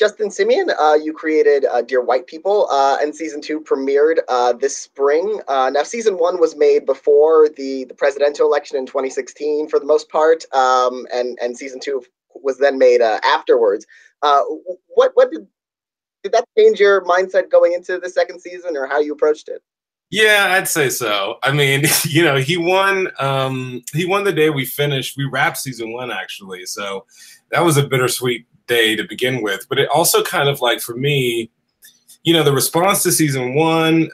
Justin Simien, you created Dear White People, and season 2 premiered this spring. Now, season 1 was made before the presidential election in 2016, for the most part, and season 2 was then made afterwards. What did that change your mindset going into the second season, or how you approached it? Yeah, I'd say so. I mean, he won the day we finished. We wrapped season 1, actually. So that was a bittersweet day to begin with. But it also kind of, like, for me, the response to season 1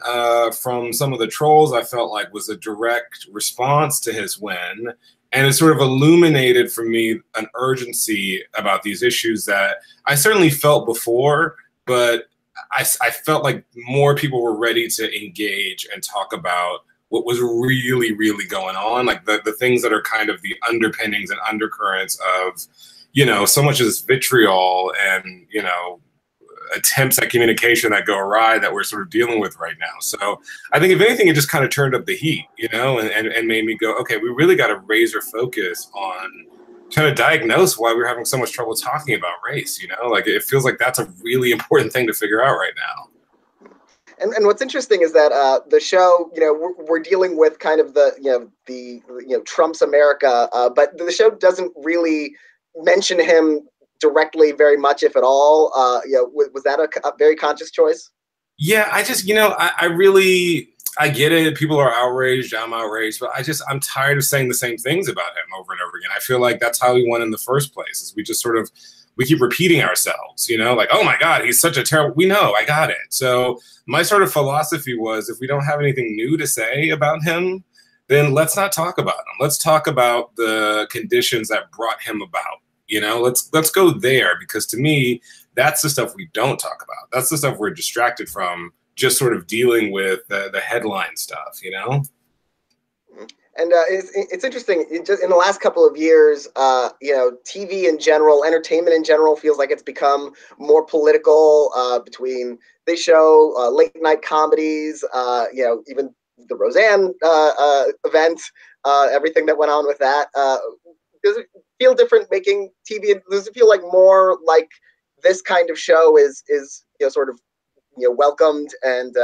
from some of the trolls, I felt like was a direct response to his win. And it sort of illuminated for me an urgency about these issues that I certainly felt before, but I felt like more people were ready to engage and talk about what was really, really going on, like the things that are kind of the underpinnings and undercurrents of, so much of this vitriol and, attempts at communication that go awry that we're sort of dealing with right now. So I think if anything, it just kind of turned up the heat, and made me go, okay, we really got to razor focus on trying to diagnose why we're having so much trouble talking about race. Like, it feels like that's a really important thing to figure out right now. And what's interesting is that the show, we're dealing with kind of the Trump's America, but the show doesn't really mention him directly very much, if at all. Was that a very conscious choice? Yeah, I just, I get it. People are outraged. I'm outraged, but I'm tired of saying the same things about him over and over again. I feel like that's how he won in the first place. Is we just we keep repeating ourselves, like, oh my God, he's such a terrible, we know, I got it. So my sort of philosophy was, if we don't have anything new to say about him, then let's not talk about him. Let's talk about the conditions that brought him about. Let's go there, because to me, that's the stuff we don't talk about. That's the stuff we're distracted from, just sort of dealing with the headline stuff, And it's interesting. Just in the last couple of years, TV in general, entertainment in general, feels like it's become more political. Between this show, late night comedies, even the Roseanne event, everything that went on with that. Does it feel different making TV? Does it feel like more like this kind of show is sort of welcomed and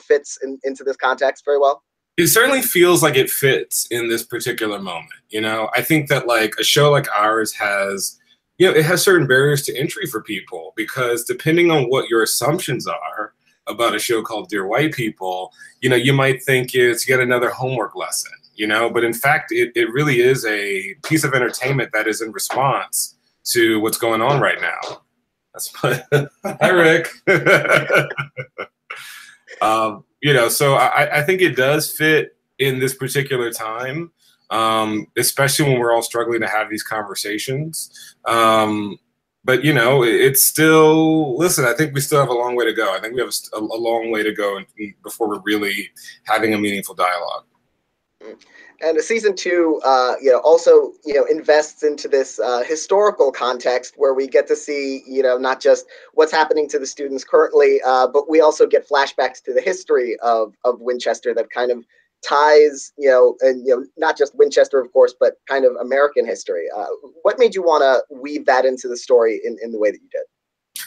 fits into this context very well? It certainly feels like it fits in this particular moment. I think that, like, a show like ours has, it has certain barriers to entry for people, because depending on what your assumptions are about a show called Dear White People, you might think it's yet another homework lesson, but in fact, it really is a piece of entertainment that is in response to what's going on right now. That's hi, Rick. So I think it does fit in this particular time, especially when we're all struggling to have these conversations. But, it's still, listen, I think we still have a long way to go. I think we have a long way to go before we're really having a meaningful dialogue. And season 2, also, invests into this historical context where we get to see, not just what's happening to the students currently, but we also get flashbacks to the history of Winchester that kind of ties, not just Winchester, of course, but kind of American history. What made you want to weave that into the story in the way that you did?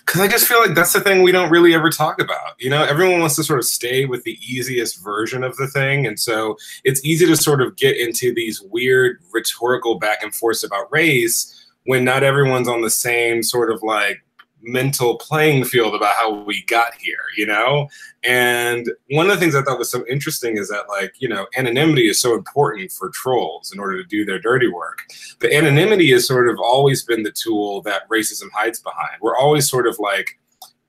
Because I just feel like that's the thing we don't really ever talk about. Everyone wants to sort of stay with the easiest version of the thing. And so it's easy to sort of get into these weird rhetorical back and forth about race when not everyone's on the same sort of like mental playing field about how we got here, And one of the things I thought was so interesting is that, like, anonymity is so important for trolls in order to do their dirty work. But anonymity has sort of always been the tool that racism hides behind. We're always sort of like,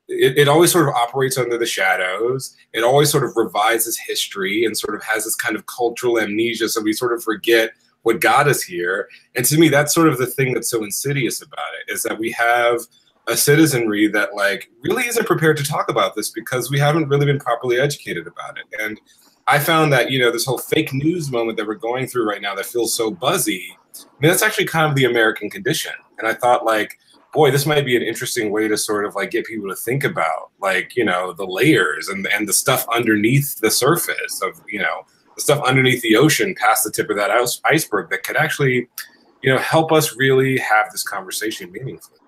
it always sort of operates under the shadows. It always sort of revises history and sort of has this kind of cultural amnesia. So we sort of forget what got us here. And to me, that's sort of the thing that's so insidious about it, is that we have a citizenry that, like, really isn't prepared to talk about this because we haven't really been properly educated about it. And I found that, this whole fake news moment that we're going through right now that feels so buzzy, that's actually kind of the American condition. And I thought, like, boy, this might be an interesting way to sort of like get people to think about, like, the layers and the stuff underneath the surface of, the stuff underneath the ocean past the tip of that iceberg that could actually, help us really have this conversation meaningfully.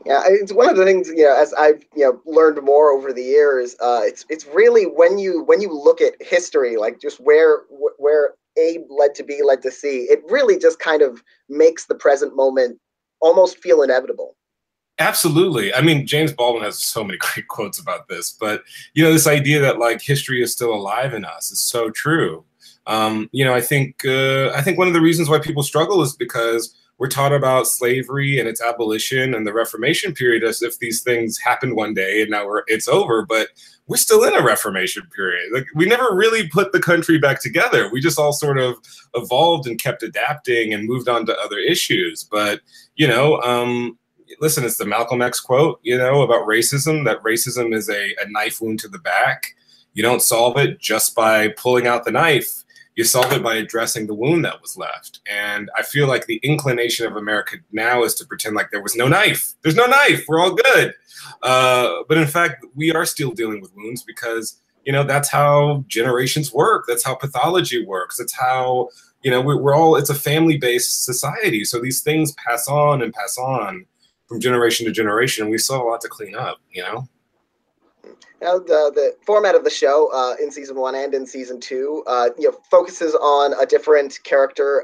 Yeah, it's one of the things, as I've learned more over the years. It's really when you look at history, like just where A led to B led to C, it really just kind of makes the present moment almost feel inevitable. Absolutely. I mean, James Baldwin has so many great quotes about this, but this idea that like history is still alive in us is so true. I think one of the reasons why people struggle is because we're taught about slavery and its abolition and the Reformation period as if these things happened one day and now it's over. But we're still in a Reformation period. Like we never really put the country back together. We just all sort of evolved and kept adapting and moved on to other issues. But listen, it's the Malcolm X quote, about racism, that racism is a knife wound to the back. You don't solve it just by pulling out the knife. You solve it by addressing the wound that was left. And I feel like the inclination of America now is to pretend like there was no knife. There's no knife. We're all good. But in fact, we are still dealing with wounds because, that's how generations work. That's how pathology works. That's how, it's a family-based society. So these things pass on and pass on from generation to generation. We still have a lot to clean up, Now, the format of the show in season 1 and in season 2, focuses on a different character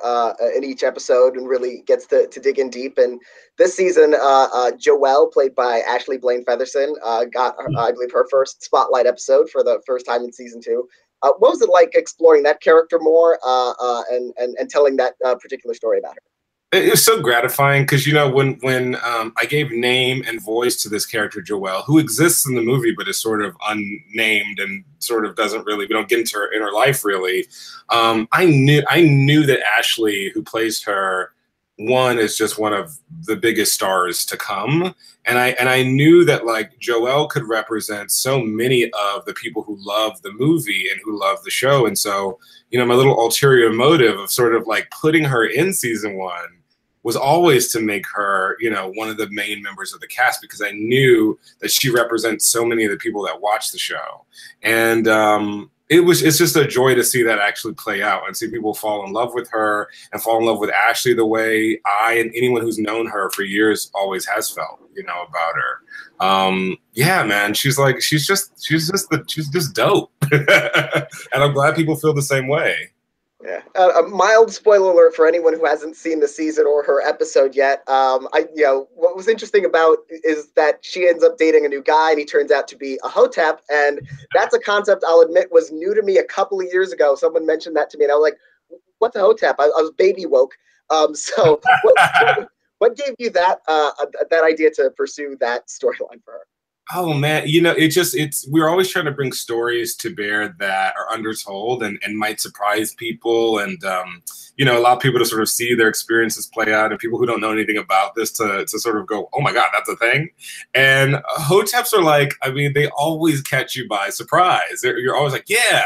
in each episode and really gets to dig in deep. And this season, Joelle, played by Ashley Blaine Featherston, got, I believe, her first spotlight episode for the first time in season 2. What was it like exploring that character more and telling that particular story about her? It was so gratifying because, when I gave name and voice to this character, Joelle, who exists in the movie but is sort of unnamed and sort of we don't get into her inner life really. I knew that Ashley, who plays her, is just one of the biggest stars to come. And I knew that like Joelle could represent so many of the people who love the movie and who love the show. And so, my little ulterior motive of sort of like putting her in season 1 was always to make her, one of the main members of the cast, because I knew that she represents so many of the people that watch the show. And it's just a joy to see that actually play out and see people fall in love with her and fall in love with Ashley the way I and anyone who's known her for years always has felt, about her. Yeah, man, she's just dope. And I'm glad people feel the same way. Yeah, a mild spoiler alert for anyone who hasn't seen the season or her episode yet. What was interesting about is that she ends up dating a new guy, and he turns out to be a hotep, and that's a concept I'll admit was new to me a couple of years ago. Someone mentioned that to me, and I was like, "What's a hotep?" I was baby woke. So, what gave you that idea to pursue that storyline for her? Oh man, we're always trying to bring stories to bear that are undertold and might surprise people and allow people to sort of see their experiences play out, and people who don't know anything about this to sort of go, oh my God, that's a thing. And hoteps are like, they always catch you by surprise. You're always like, yeah,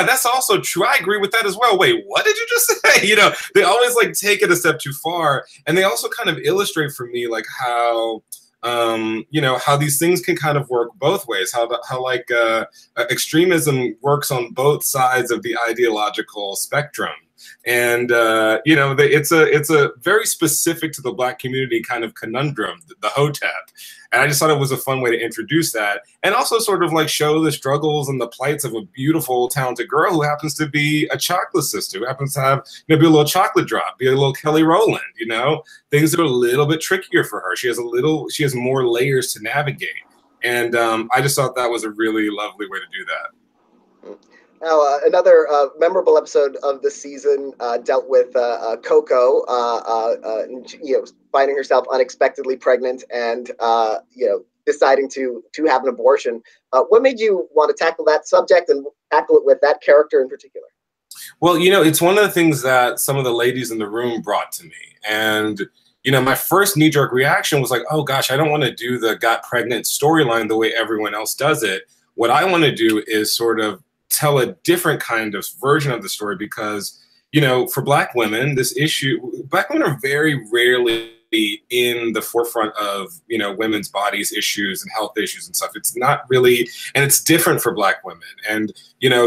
that's also true. I agree with that as well. Wait, what did you just say? They always like take it a step too far, and they also kind of illustrate for me like how how these things can kind of work both ways, how extremism works on both sides of the ideological spectrum. And, it's a very specific to the Black community kind of conundrum, the hotep. And I just thought it was a fun way to introduce that and also sort of like show the struggles and the plights of a beautiful, talented girl who happens to be a chocolate sister, who happens to have, be a little chocolate drop, be a little Kelly Rowland, things that are a little bit trickier for her. She has more layers to navigate. And I just thought that was a really lovely way to do that. Now, another memorable episode of the season dealt with Coco, finding herself unexpectedly pregnant and, deciding to have an abortion. What made you want to tackle that subject and tackle it with that character in particular? Well, it's one of the things that some of the ladies in the room brought to me. And, my first knee-jerk reaction was like, oh gosh, I don't want to do the got pregnant storyline the way everyone else does it. What I want to do is sort of tell a different kind of version of the story because, for Black women, Black women are very rarely in the forefront of, women's bodies issues and health issues and stuff. It's not really, and it's different for Black women. And,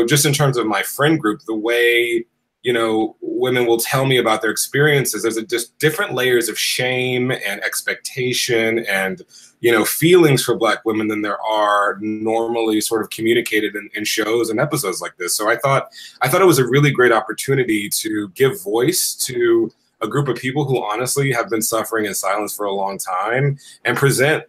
just in terms of my friend group, the way you know, women will tell me about their experiences, there's just different layers of shame and expectation and, you know, feelings for Black women than there are normally sort of communicated in shows and episodes like this. So I thought it was a really great opportunity to give voice to a group of people who honestly have been suffering in silence for a long time and present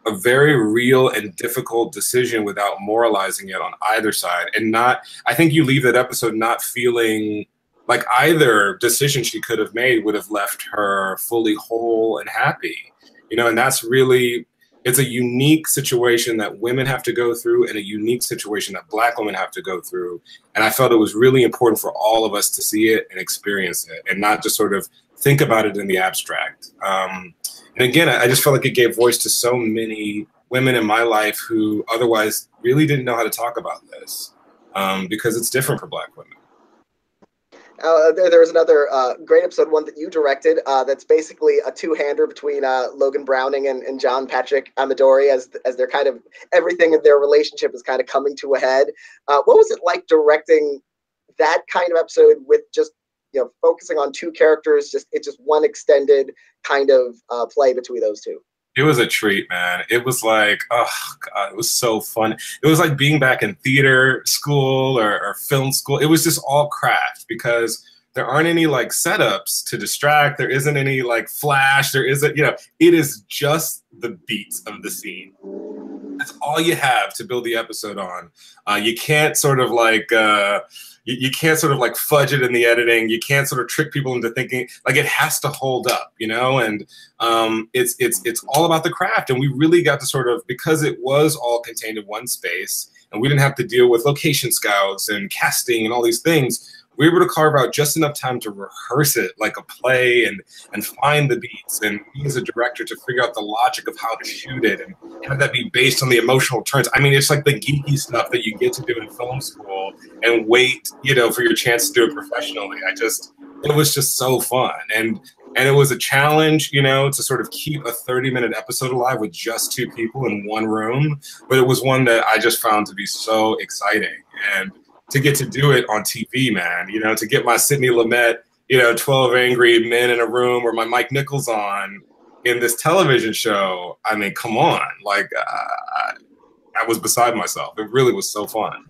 a very real and difficult decision without moralizing it on either side. And not, I think you leave that episode not feeling like either decision she could have made would have left her fully whole and happy, you know, and that's really, it's a unique situation that women have to go through and a unique situation that Black women have to go through. And I felt it was really important for all of us to see it and experience it and not just sort of think about it in the abstract. And again, I just felt like it gave voice to so many women in my life who otherwise really didn't know how to talk about this because it's different for Black women. There was another great episode, one that you directed, that's basically a two-hander between Logan Browning and John Patrick Amadori as they're kind of, everything in their relationship is kind of coming to a head. What was it like directing that kind of episode with just, you know, focusing on two characters, it's just one extended kind of play between those two? It was a treat, man. It was like, oh God, it was so fun. It was like being back in theater school or film school. It was just all craft because there aren't any like setups to distract. There isn't any like flash. There isn't, you know, it is just the beats of the scene. That's all you have to build the episode on. You can't sort of like, you can't sort of like fudge it in the editing. You can't sort of trick people into thinking, like it has to hold up, you know? And it's all about the craft. And we really got to sort of, because it was all contained in one space and we didn't have to deal with location scouts and casting and all these things, we were able to carve out just enough time to rehearse it like a play and find the beats, and me as a director to figure out the logic of how to shoot it and have that be based on the emotional turns. I mean, it's like the geeky stuff that you get to do in film school and wait, you know, for your chance to do it professionally. It was just so fun. And it was a challenge, you know, to sort of keep a 30-minute episode alive with just two people in one room. But it was one that I just found to be so exciting. And to get to do it on TV, man, you know, to get my Sidney Lumet, you know, 12 Angry Men in a Room or my Mike Nichols on in this television show. I mean, come on. Like, I was beside myself. It really was so fun.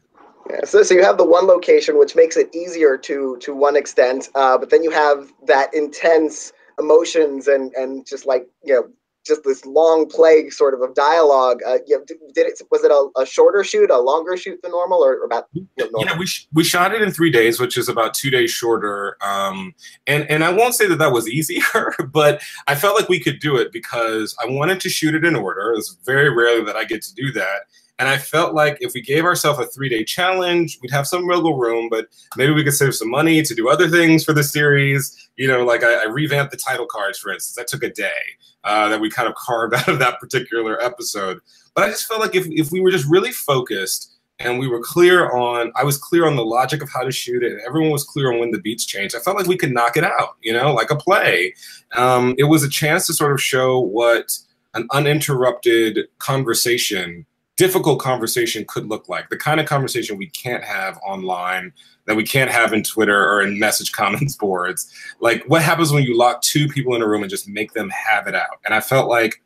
Yeah, so you have the one location, which makes it easier to one extent, but then you have that intense emotions and just like, you know, just this long play sort of dialogue. Was it a shorter shoot, a longer shoot than normal, or about, you know, normal? Yeah, we shot it in 3 days, which is about 2 days shorter. And I won't say that was easier, but I felt like we could do it because I wanted to shoot it in order. It's very rarely that I get to do that. And I felt like if we gave ourselves a 3-day challenge, we'd have some wiggle room, but maybe we could save some money to do other things for the series. You know, like I revamped the title cards, for instance. That took a day that we kind of carved out of that particular episode. But I just felt like if we were just really focused and we were clear on, I was clear on the logic of how to shoot it, and everyone was clear on when the beats changed, I felt like we could knock it out, you know, like a play. It was a chance to sort of show what an uninterrupted conversation, difficult conversation could look like, the kind of conversation we can't have online, that we can't have in Twitter or in message comments boards. Like, what happens when you lock two people in a room and just make them have it out? And I felt like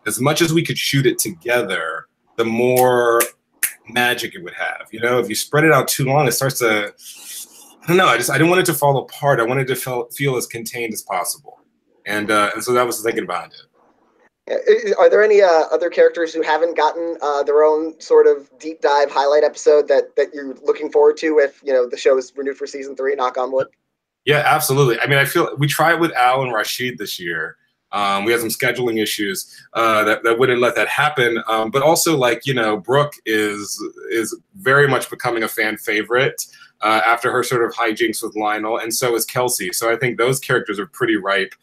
as much as we could shoot it together, the more magic it would have. You know, if you spread it out too long, it starts to, I don't know, I didn't want it to fall apart. I wanted to feel as contained as possible. And so that was the thinking behind it. Are there any other characters who haven't gotten their own sort of deep dive highlight episode that you're looking forward to if, you know, the show is renewed for season 3, knock on wood? Yeah, absolutely. I mean, I feel we tried with Al and Rashid this year. We had some scheduling issues that wouldn't let that happen. But also, like, you know, Brooke is very much becoming a fan favorite after her sort of hijinks with Lionel, and so is Kelsey. So I think those characters are pretty ripe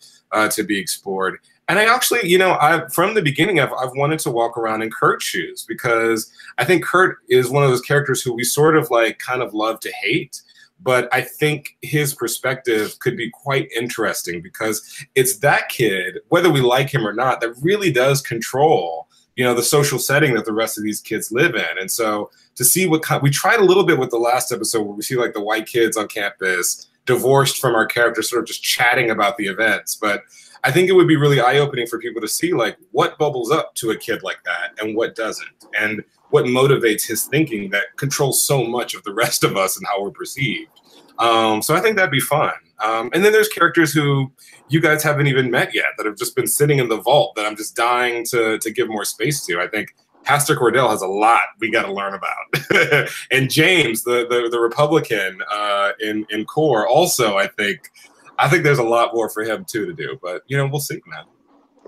to be explored. And I actually, you know, from the beginning, I've wanted to walk around in Kurt's shoes, because I think Kurt is one of those characters who we sort of like kind of love to hate. But I think his perspective could be quite interesting, because it's that kid, whether we like him or not, that really does control, you know, the social setting that the rest of these kids live in. And so to see what we tried a little bit with the last episode, where we see like the white kids on campus, divorced from our characters, sort of just chatting about the events. But I think it would be really eye-opening for people to see like what bubbles up to a kid like that and what doesn't, and what motivates his thinking that controls so much of the rest of us and how we're perceived. So I think that'd be fun. And then there's characters who you guys haven't even met yet that have just been sitting in the vault that I'm just dying to give more space to. I think Pastor Cordell has a lot we got to learn about. And James, the Republican in Core, also, I think there's a lot more for him too to do. But you know, we'll see, man.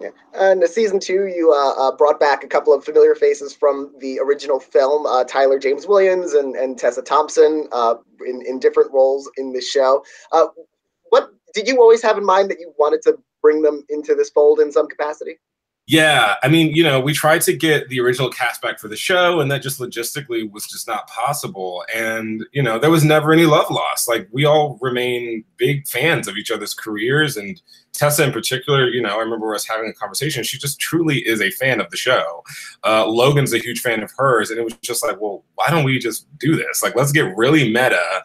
Yeah. And season 2, you brought back a couple of familiar faces from the original film, Tyler James Williams and Tessa Thompson, in different roles in this show. What did you always have in mind that you wanted to bring them into this fold in some capacity? Yeah, I mean, you know, we tried to get the original cast back for the show, and that just logistically was just not possible. And, you know, there was never any love lost. Like, we all remain big fans of each other's careers, and Tessa in particular, you know, I remember us having a conversation. She just truly is a fan of the show. Logan's a huge fan of hers, and it was just like, well, why don't we just do this? Like, let's get really meta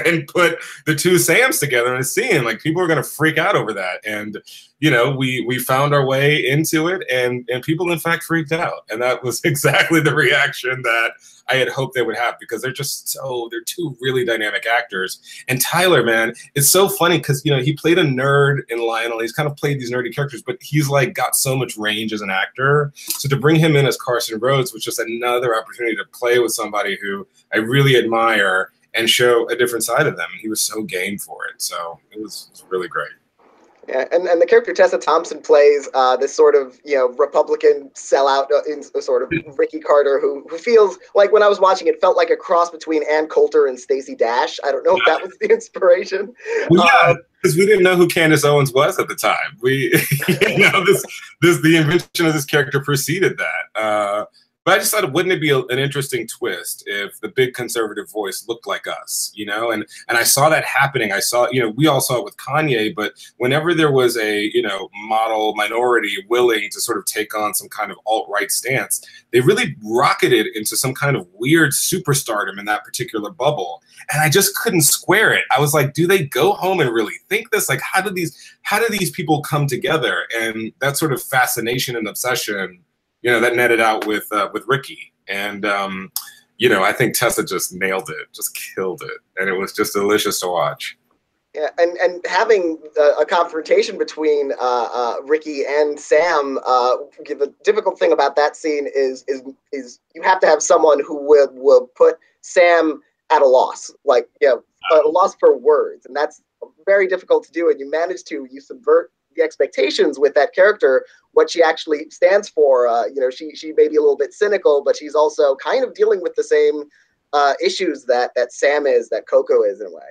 and put the two Sams together in a scene. Like, people are going to freak out over that. And, you know, we found our way into it, and people, in fact, freaked out. And that was exactly the reaction that I had hoped they would have, because they're two really dynamic actors. And Tyler, man, it's so funny because, you know, he played a nerd in Lionel. He's kind of played these nerdy characters, but he's like got so much range as an actor. So to bring him in as Carson Rhodes was just another opportunity to play with somebody who I really admire and show a different side of them. And he was so game for it. So it was really great. Yeah, and the character Tessa Thompson plays this sort of, you know, Republican sellout, in sort of Ricky Carter, who feels like, when I was watching it, felt like a cross between Ann Coulter and Stacey Dash. I don't know if that was the inspiration. Well, yeah, because we didn't know who Candace Owens was at the time. We, you know, the invention of this character preceded that. But I just thought, wouldn't it be an interesting twist if the big conservative voice looked like us, you know? And I saw that happening. I saw, you know, we all saw it with Kanye, but whenever there was a, you know, model minority willing to sort of take on some kind of alt-right stance, they really rocketed into some kind of weird superstardom in that particular bubble. And I just couldn't square it. I was like, do they go home and really think this? Like, how do these people come together? And that sort of fascination and obsession, you know, that netted out with Ricky. And, you know, I think Tessa just nailed it, just killed it. And it was just delicious to watch. Yeah, and having a confrontation between Ricky and Sam, the difficult thing about that scene is you have to have someone who will put Sam at a loss, like, you know, a loss for words. And that's very difficult to do. And you subvert the expectations with that character, what she actually stands for. You know, she may be a little bit cynical, but she's also kind of dealing with the same issues that Sam is, that Coco is, in a way.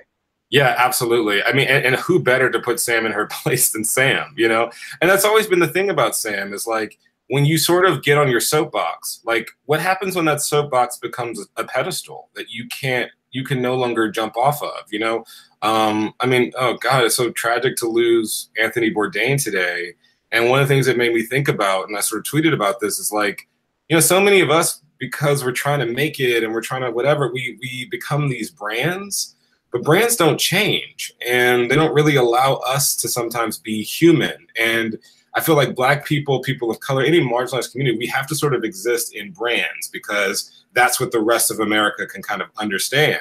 Yeah, absolutely. I mean, and who better to put Sam in her place than Sam, you know? And that's always been the thing about Sam, is like, when you sort of get on your soapbox, like, what happens when that soapbox becomes a pedestal that you can no longer jump off of, you know? I mean, oh God, it's so tragic to lose Anthony Bourdain today. And one of the things that made me think about, and I sort of tweeted about this, is like, you know, so many of us, because we're trying to make it and we're trying to whatever, we become these brands, but brands don't change, and they don't really allow us to sometimes be human. And I feel like Black people, people of color, any marginalized community, we have to sort of exist in brands, because that's what the rest of America can kind of understand.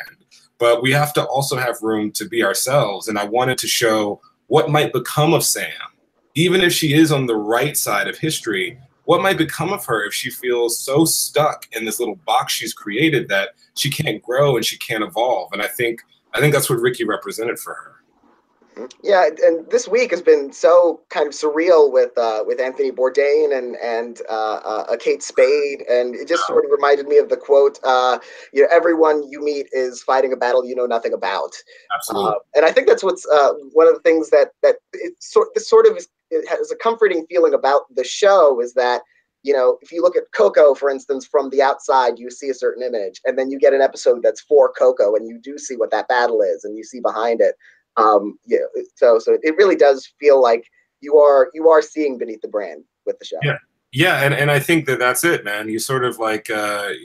But we have to also have room to be ourselves. And I wanted to show what might become of Sam, even if she is on the right side of history. What might become of her if she feels so stuck in this little box she's created that she can't grow and she can't evolve? And I think that's what Ricky represented for her. Yeah, and this week has been so kind of surreal with Anthony Bourdain and Kate Spade, and it just sort of reminded me of the quote, you know, everyone you meet is fighting a battle you know nothing about. Absolutely. And I think that's what's one of the things that it has a comforting feeling about the show, is that, you know, if you look at Coco, for instance, from the outside, you see a certain image, and then you get an episode that's for Coco, and you do see what that battle is, and you see behind it. Yeah, so it really does feel like you are seeing beneath the brand with the show. Yeah, and I think that's it, man. You sort of like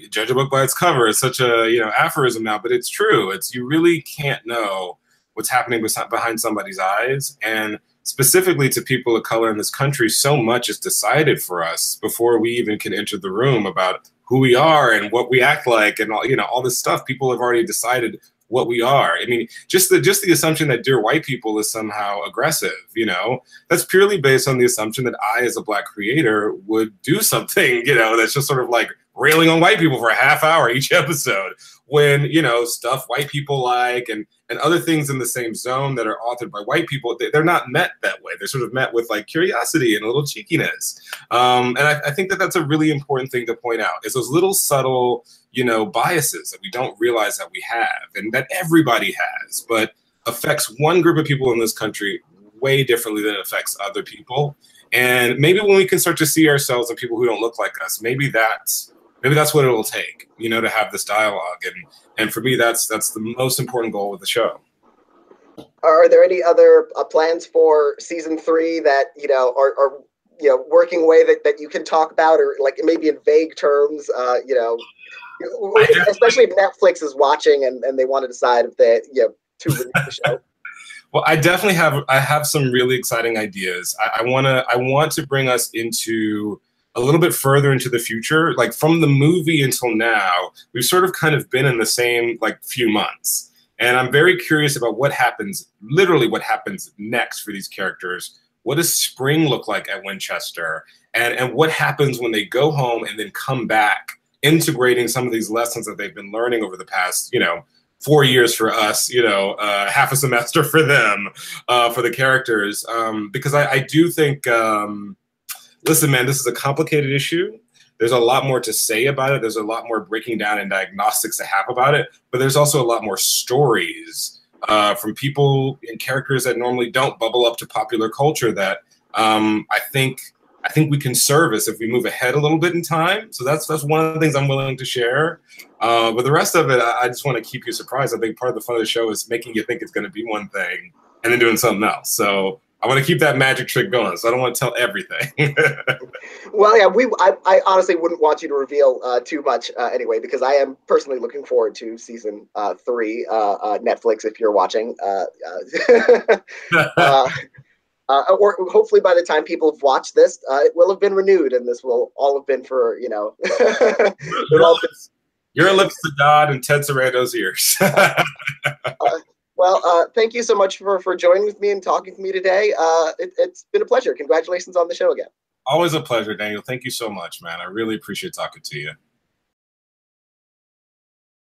judge a book by its cover. It's such a, you know, aphorism now, but it's true. It's, you really can't know what's happening behind somebody's eyes. And specifically to people of color in this country, so much is decided for us before we even can enter the room about who we are and what we act like and all, you know, all this stuff. People have already decided what we are. I mean, just the assumption that dear white people is somehow aggressive, you know, that's purely based on the assumption that I, as a Black creator, would do something, you know, that's just sort of like railing on white people for a half hour each episode, when, you know, stuff white people like and other things in the same zone that are authored by white people, they're not met that way. They're sort of met with like curiosity and a little cheekiness. And I think that that's a really important thing to point out, is those little subtle, you know, biases that we don't realize that we have and that everybody has, but affects one group of people in this country way differently than it affects other people. And maybe when we can start to see ourselves and people who don't look like us, maybe that's what it'll take, you know, to have this dialogue. And for me, that's the most important goal with the show. Are there any other plans for season 3 that, you know, are you know, working away that you can talk about, or like maybe in vague terms, you know, especially if Netflix is watching and they want to decide if they, you know, to release the show? Well, I definitely have some really exciting ideas. I want to bring us into a little bit further into the future. Like from the movie until now, we've sort of kind of been in the same like few months. And I'm very curious about what happens, literally what happens next for these characters. What does spring look like at Winchester? And what happens when they go home and then come back, integrating some of these lessons that they've been learning over the past, you know, 4 years for us, you know, half a semester for them, for the characters. Because I do think, listen, man, this is a complicated issue. There's a lot more to say about it. There's a lot more breaking down and diagnostics to have about it. But there's also a lot more stories from people and characters that normally don't bubble up to popular culture that I think we can service if we move ahead a little bit in time. So that's one of the things I'm willing to share. But the rest of it, I just want to keep you surprised. I think part of the fun of the show is making you think it's going to be one thing and then doing something else. So I want to keep that magic trick going. So I don't want to tell everything. Well, yeah, I honestly wouldn't want you to reveal too much anyway, because I am personally looking forward to season 3, Netflix, if you're watching. Or hopefully by the time people have watched this, it will have been renewed, and this will all have been for, you know. Your lips to God and Ted Sarando's ears. Well, thank you so much for joining with me and talking to me today. It's been a pleasure. Congratulations on the show again. Always a pleasure, Daniel. Thank you so much, man. I really appreciate talking to you.